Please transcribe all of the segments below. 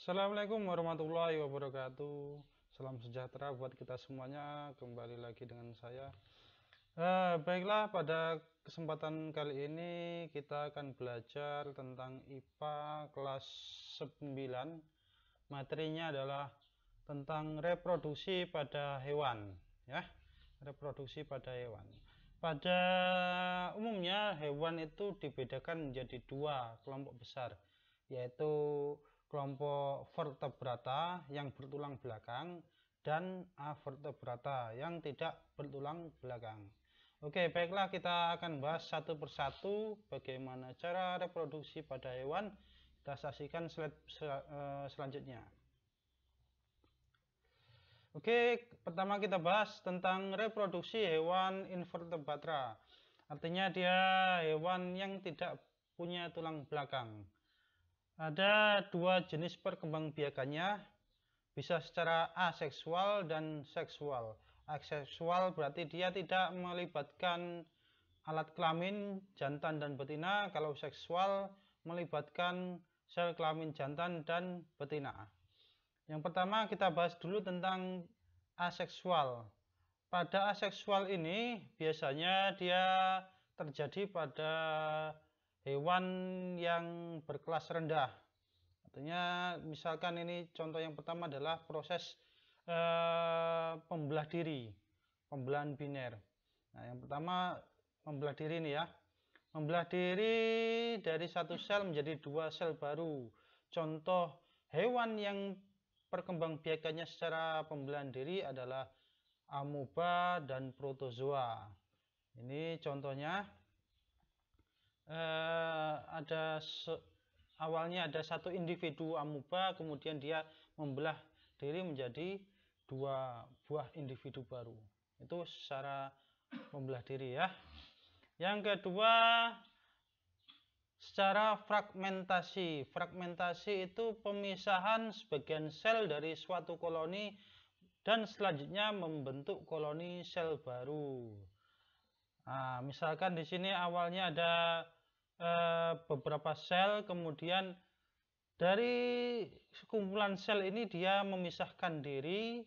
Assalamualaikum warahmatullahi wabarakatuh. Salam sejahtera buat kita semuanya. Kembali lagi dengan saya. Baiklah, pada kesempatan kali ini kita akan belajar tentang IPA kelas 9. Materinya adalah tentang reproduksi pada hewan, ya. Reproduksi pada hewan. Pada umumnya hewan itu dibedakan menjadi dua kelompok besar, yaitu kelompok vertebrata yang bertulang belakang dan avertebrata yang tidak bertulang belakang. Oke, baiklah, kita akan bahas satu persatu bagaimana cara reproduksi pada hewan. Kita saksikan slide selanjutnya. Oke, pertama kita bahas tentang reproduksi hewan invertebrata. Artinya dia hewan yang tidak punya tulang belakang. Ada dua jenis perkembangbiakannya, bisa secara aseksual dan seksual. Aseksual berarti dia tidak melibatkan alat kelamin jantan dan betina. Kalau seksual melibatkan sel kelamin jantan dan betina. Yang pertama kita bahas dulu tentang aseksual. Pada aseksual ini biasanya dia terjadi pada hewan yang berkelas rendah. Artinya misalkan ini contoh yang pertama adalah proses pembelah diri, pembelahan biner. Nah, yang pertama membelah diri ini ya. Membelah diri dari satu sel menjadi dua sel baru. Contoh hewan yang perkembangbiakannya secara pembelahan diri adalah amoeba dan protozoa. Ini contohnya. Awalnya ada satu individu amoeba, kemudian dia membelah diri menjadi dua buah individu baru. Itu secara membelah diri ya. Yang kedua, secara fragmentasi. Fragmentasi itu pemisahan sebagian sel dari suatu koloni dan selanjutnya membentuk koloni sel baru. Nah, misalkan di sini awalnya ada beberapa sel, kemudian dari sekumpulan sel ini dia memisahkan diri,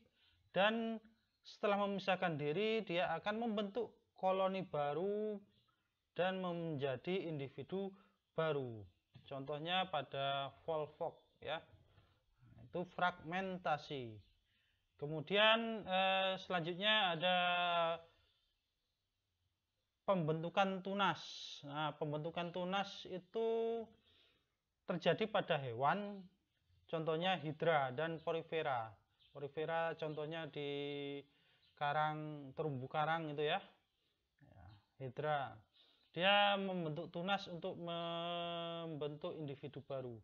dan setelah memisahkan diri dia akan membentuk koloni baru dan menjadi individu baru. Contohnya pada Volvox ya, itu fragmentasi. Kemudian selanjutnya ada pembentukan tunas. Nah, pembentukan tunas itu terjadi pada hewan, contohnya hidra dan porifera. Porifera contohnya di karang, terumbu karang itu ya. Hidra, dia membentuk tunas untuk membentuk individu baru.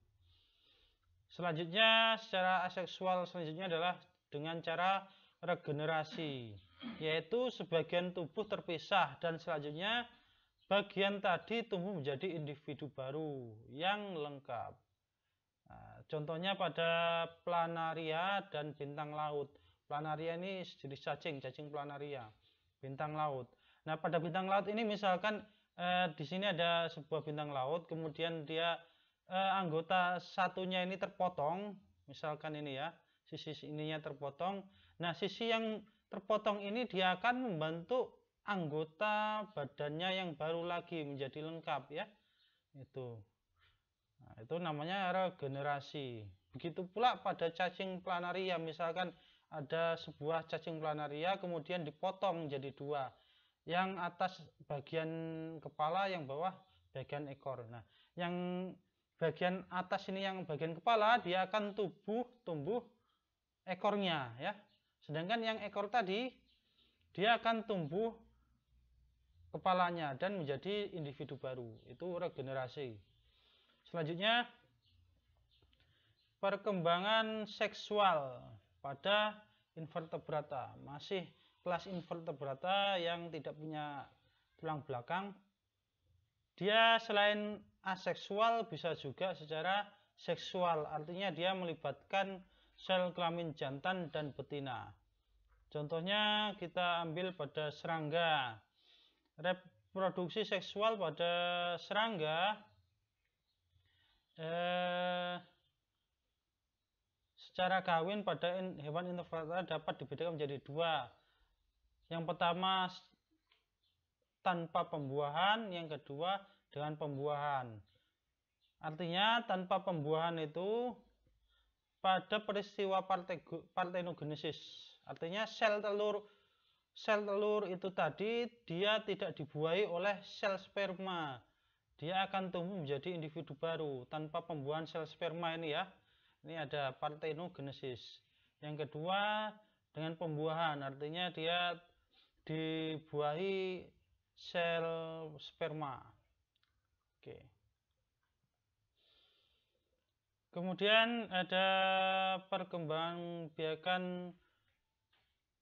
Selanjutnya secara aseksual selanjutnya adalah dengan cara regenerasi, yaitu sebagian tubuh terpisah dan selanjutnya bagian tadi tumbuh menjadi individu baru yang lengkap. Nah, contohnya pada planaria dan bintang laut. Planaria ini jenis cacing planaria, bintang laut. Nah, pada bintang laut ini misalkan di sini ada sebuah bintang laut, kemudian dia anggota satunya ini terpotong, misalkan ini ya, sisi ininya terpotong. Nah, sisi yang terpotong ini dia akan membentuk anggota badannya yang baru lagi menjadi lengkap ya. Itu. Nah, itu namanya regenerasi. Begitu pula pada cacing planaria, misalkan ada sebuah cacing planaria kemudian dipotong menjadi dua. Yang atas bagian kepala, yang bawah bagian ekor. Nah, yang bagian atas ini yang bagian kepala dia akan tumbuh ekornya ya. Sedangkan yang ekor tadi dia akan tumbuh kepalanya dan menjadi individu baru. Itu regenerasi. Selanjutnya perkembangan seksual pada invertebrata. Masih kelas invertebrata yang tidak punya tulang belakang. Dia selain aseksual bisa juga secara seksual, artinya dia melibatkan sel kelamin jantan dan betina. Contohnya kita ambil pada serangga. Reproduksi seksual pada serangga secara kawin pada hewan invertebrata dapat dibedakan menjadi dua. Yang pertama tanpa pembuahan, yang kedua dengan pembuahan. Artinya tanpa pembuahan itu pada peristiwa partenogenesis. Artinya sel telur itu tadi dia tidak dibuahi oleh sel sperma. Dia akan tumbuh menjadi individu baru tanpa pembuahan sel sperma ini ya. Ini ada partenogenesis. Yang kedua dengan pembuahan, artinya dia dibuahi sel sperma. Oke. Kemudian ada perkembangbiakan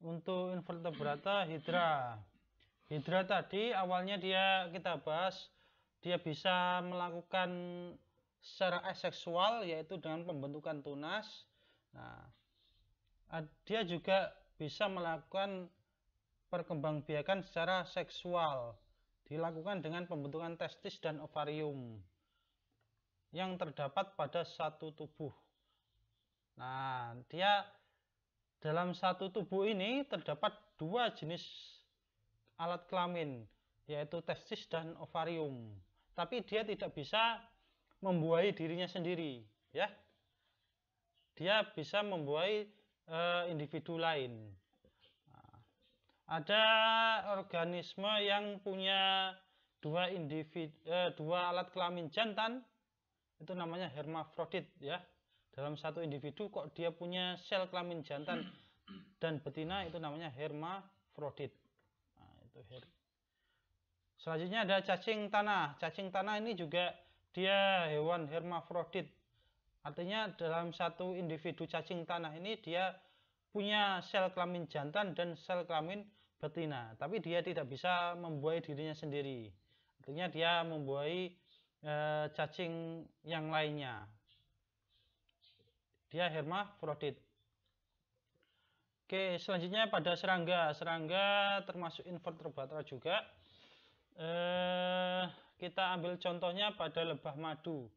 untuk invertebrata hidra. Hidra tadi awalnya kita bahas dia bisa melakukan secara aseksual yaitu dengan pembentukan tunas. Nah, dia juga bisa melakukan perkembangbiakan secara seksual, dilakukan dengan pembentukan testis dan ovarium yang terdapat pada satu tubuh. Nah, dia dalam satu tubuh ini terdapat dua jenis alat kelamin, yaitu testis dan ovarium. Tapi dia tidak bisa membuahi dirinya sendiri, ya. Dia bisa membuahi individu lain. Ada organisme yang punya dua alat kelamin jantan, itu namanya hermafrodit ya. Dalam satu individu kok dia punya sel kelamin jantan dan betina, itu namanya hermafrodit. Nah, itu Selanjutnya ada cacing tanah. Cacing tanah ini juga dia hewan hermafrodit. Artinya dalam satu individu cacing tanah ini dia punya sel kelamin jantan dan sel kelamin betina, tapi dia tidak bisa membuahi dirinya sendiri. Artinya dia membuahi cacing yang lainnya. Dia hermafrodit. Oke, selanjutnya pada serangga. Serangga termasuk invertebrata juga. Kita ambil contohnya pada lebah madu.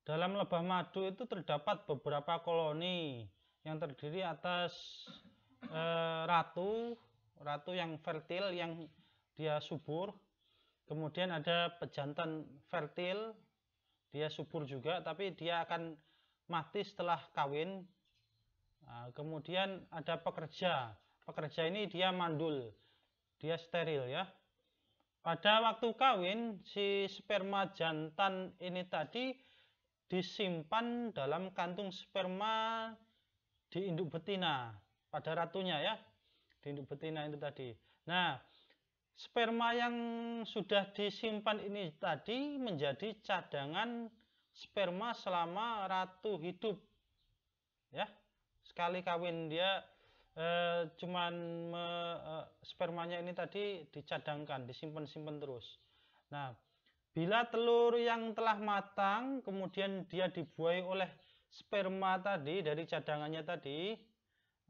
Dalam lebah madu itu terdapat beberapa koloni yang terdiri atas ratu yang fertil, yang dia subur. Kemudian ada pejantan fertil, dia subur juga, tapi dia akan mati setelah kawin. Nah, kemudian ada pekerja. Pekerja ini dia mandul, dia steril ya. Pada waktu kawin, si sperma jantan ini tadi disimpan dalam kantung sperma di induk betina pada ratunya ya, di induk betina itu tadi. Nah, sperma yang sudah disimpan ini tadi menjadi cadangan sperma selama ratu hidup ya. Sekali kawin dia spermanya ini tadi dicadangkan, disimpan terus. Nah, bila telur yang telah matang kemudian dia dibuahi oleh sperma tadi dari cadangannya tadi,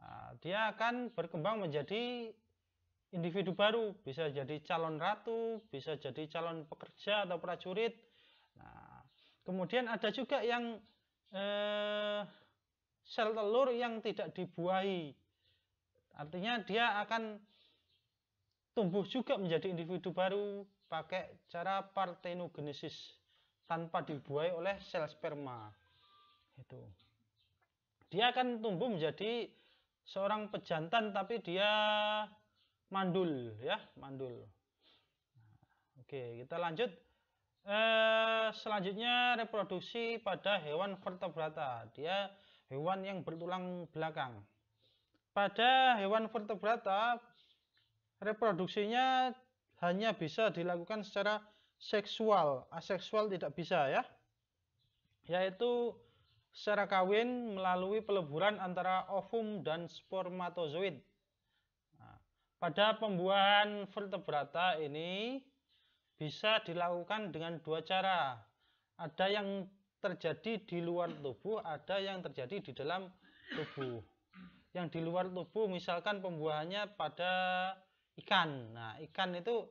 nah, dia akan berkembang menjadi individu baru, bisa jadi calon ratu, bisa jadi calon pekerja atau prajurit. Nah, kemudian ada juga yang sel telur yang tidak dibuahi, artinya dia akan tumbuh juga menjadi individu baru pakai cara partenogenesis tanpa dibuahi oleh sel sperma. Itu dia akan tumbuh menjadi seorang pejantan tapi dia mandul ya, mandul. Oke, kita lanjut. Selanjutnya reproduksi pada hewan vertebrata. Dia hewan yang bertulang belakang. Pada hewan vertebrata reproduksinya hanya bisa dilakukan secara seksual, aseksual tidak bisa ya. Yaitu secara kawin melalui peleburan antara ovum dan spermatozoid. Nah, pada pembuahan vertebrata ini bisa dilakukan dengan dua cara. Ada yang terjadi di luar tubuh, ada yang terjadi di dalam tubuh. Yang di luar tubuh misalkan pembuahannya pada ikan. Nah, ikan itu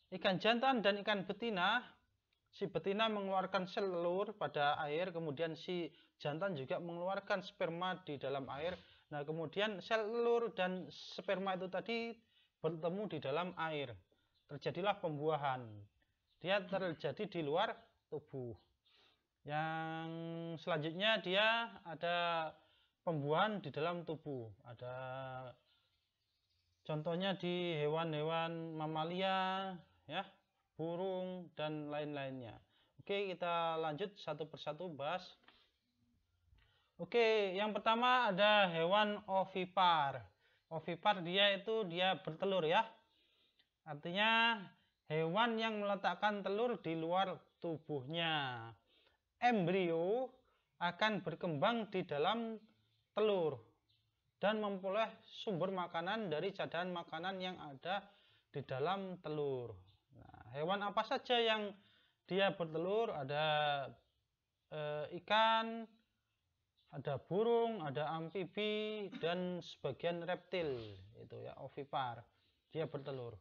ikan jantan dan ikan betina Si betina mengeluarkan sel telur pada air, kemudian si jantan juga mengeluarkan sperma di dalam air. Nah, kemudian sel telur dan sperma itu tadi bertemu di dalam air. Terjadilah pembuahan. Dia terjadi di luar tubuh. Yang selanjutnya dia ada pembuahan di dalam tubuh. Ada contohnya di hewan-hewan mamalia, ya, burung dan lain-lainnya. Oke, kita lanjut satu persatu bahas. Oke, yang pertama ada hewan ovipar. Ovipar dia bertelur, ya. Artinya hewan yang meletakkan telur di luar tubuhnya. Embrio akan berkembang di dalam telur dan memperoleh sumber makanan dari cadangan makanan yang ada di dalam telur. Nah, hewan apa saja yang dia bertelur? Ada ikan, ada burung, ada amfibi, dan sebagian reptil, itu ya, ovipar. Dia bertelur.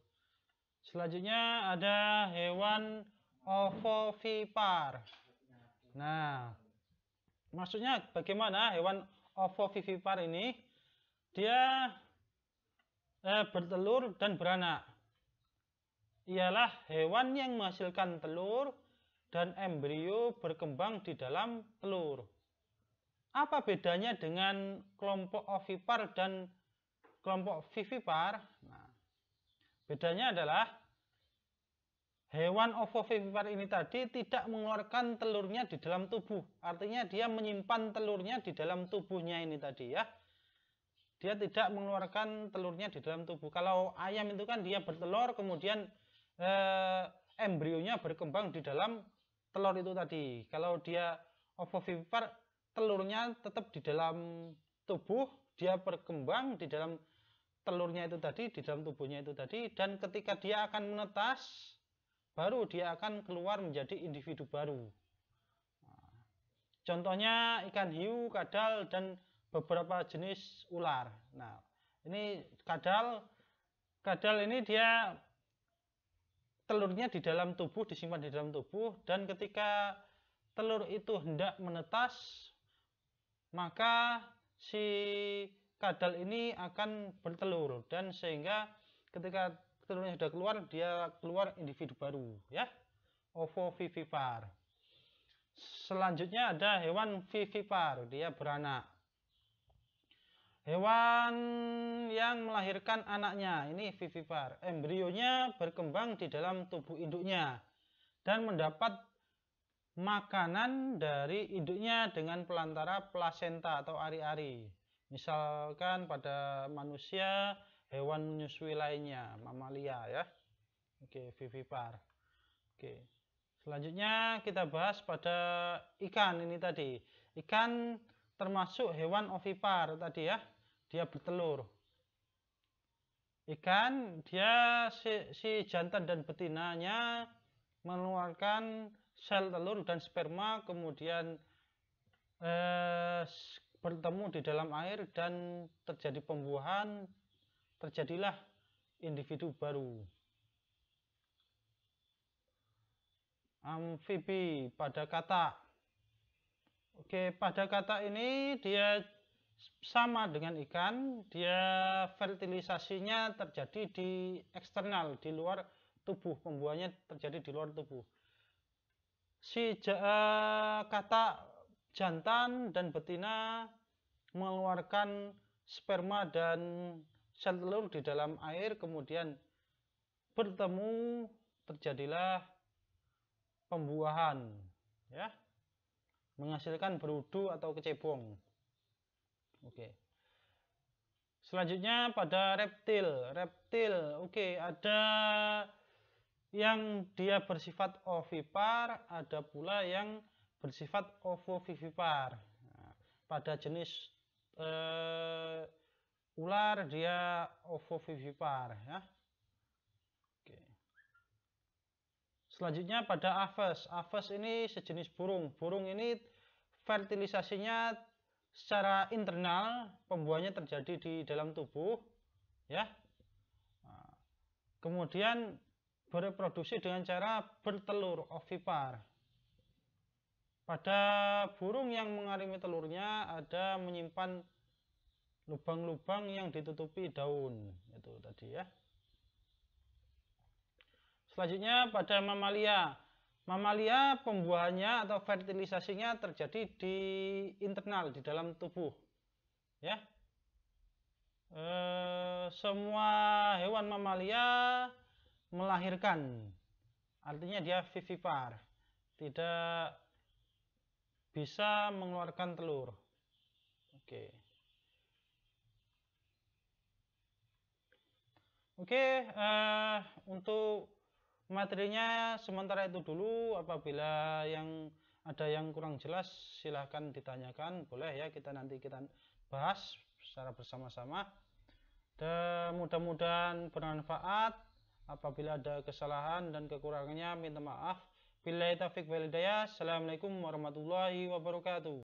Selanjutnya ada hewan ovovivipar. Nah, maksudnya bagaimana hewan ovovivipar ini? Dia bertelur dan beranak. Ialah hewan yang menghasilkan telur dan embrio berkembang di dalam telur. Apa bedanya dengan kelompok ovipar dan kelompok vivipar? Nah, bedanya adalah hewan ovovivipar ini tadi tidak mengeluarkan telurnya di dalam tubuh. Artinya dia menyimpan telurnya di dalam tubuhnya ini tadi, ya. Dia tidak mengeluarkan telurnya di dalam tubuh. Kalau ayam itu kan dia bertelur, kemudian embrionya berkembang di dalam telur itu tadi. Kalau dia ovovivipar, telurnya tetap di dalam tubuh, dia berkembang di dalam telurnya itu tadi, di dalam tubuhnya itu tadi, dan ketika dia akan menetas, baru dia akan keluar menjadi individu baru. Contohnya ikan hiu, kadal, dan beberapa jenis ular. Nah, ini kadal ini dia telurnya di dalam tubuh, disimpan di dalam tubuh, dan ketika telur itu hendak menetas, maka si kadal ini akan bertelur, dan sehingga ketika telurnya sudah keluar, dia keluar individu baru, ya, ovovivipar. Selanjutnya ada hewan vivipar, dia beranak. Hewan yang melahirkan anaknya, ini vivipar. Embrionya berkembang di dalam tubuh induknya dan mendapat makanan dari induknya dengan pelantara plasenta atau ari-ari. Misalkan pada manusia, hewan menyusui lainnya, mamalia, ya. Oke, vivipar. Oke. Selanjutnya kita bahas pada ikan ini tadi. Ikan termasuk hewan ovipar tadi, ya. Dia bertelur. Ikan, dia si jantan dan betinanya mengeluarkan sel telur dan sperma, kemudian bertemu di dalam air dan terjadi pembuahan, terjadilah individu baru. Amfibi, pada kata. Oke, pada kata ini dia sama dengan ikan, dia fertilisasinya terjadi di eksternal, di luar tubuh, pembuahannya terjadi di luar tubuh. Si kata jantan dan betina mengeluarkan sperma dan sel telur di dalam air, kemudian bertemu, terjadilah pembuahan, ya, menghasilkan berudu atau kecebong. Oke. Selanjutnya pada reptil. Oke, ada yang dia bersifat ovipar, ada pula yang bersifat ovovivipar. Nah, pada jenis ular dia ovovivipar, ya. Oke. Selanjutnya pada aves. Aves ini sejenis burung. Burung ini fertilisasinya secara internal, pembuahannya terjadi di dalam tubuh, ya. Kemudian bereproduksi dengan cara bertelur, ovipar. Pada burung yang mengarimi telurnya ada menyimpan lubang-lubang yang ditutupi daun, itu tadi ya. Selanjutnya pada mamalia. Mamalia pembuahannya atau fertilisasinya terjadi di internal, di dalam tubuh. Ya. Semua hewan mamalia melahirkan. Artinya dia vivipar. Tidak bisa mengeluarkan telur. Oke. Untuk materinya sementara itu dulu. Apabila ada yang kurang jelas silahkan ditanyakan, boleh ya, nanti kita bahas secara bersama-sama. Dan mudah-mudahan bermanfaat. Apabila ada kesalahan dan kekurangannya minta maaf. Billahi taufiq wal hidayah. Assalamualaikum warahmatullahi wabarakatuh.